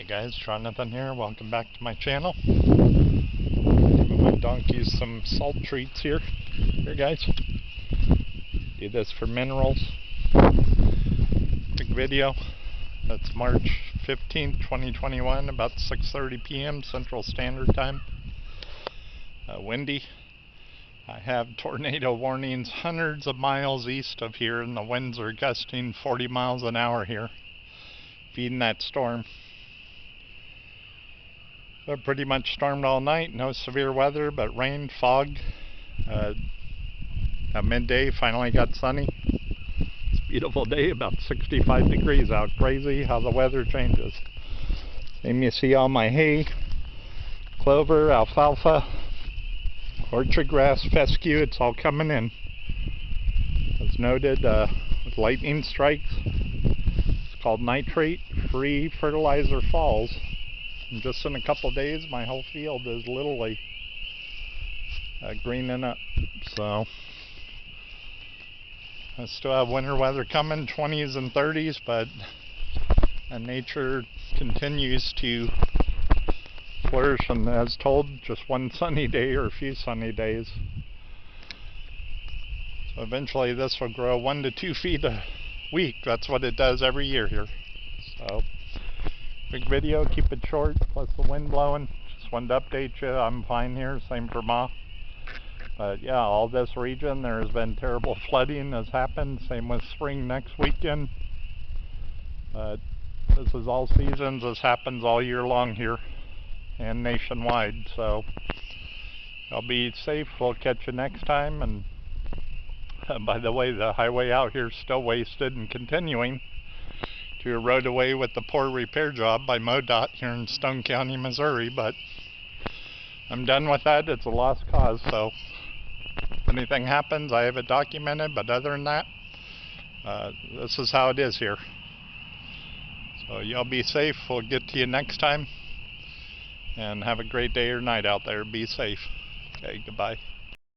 Guys, Jonathan here. Welcome back to my channel. Giving my donkeys some salt treats here. Here guys. Do this for minerals. Big video. That's March 15th, 2021, about 6:30 p.m. Central Standard Time. Windy. I have tornado warnings hundreds of miles east of here, and the winds are gusting 40 miles an hour here, feeding that storm. So pretty much stormed all night, no severe weather, but rain, fog. At midday, finally got sunny. It's a beautiful day, about 65 degrees out. Crazy how the weather changes. Same, you see all my hay, clover, alfalfa, orchard grass, fescue, it's all coming in. As noted, with lightning strikes, it's called nitrate-free fertilizer falls. And just in a couple of days, my whole field is literally greening up. So I still have winter weather coming, 20s and 30s, but nature continues to flourish, and as told, just one sunny day or a few sunny days. So eventually this will grow 1 to 2 feet a week. That's what it does every year here. So big video, keep it short, plus the wind blowing. Just wanted to update you, I'm fine here, same for Ma. But yeah, all this region, there has been terrible flooding has happened, same with spring next weekend. But this is all seasons, this happens all year long here and nationwide. So I'll be safe, we'll catch you next time. And by the way, the highway out here is still wasted and continuing to erode away with the poor repair job by MoDOT here in Stone County, Missouri. But I'm done with that, it's a lost cause. So if anything happens, I have it documented, but other than that, this is how it is here. So y'all be safe, we'll get to you next time, and have a great day or night out there. Be safe. Okay, goodbye.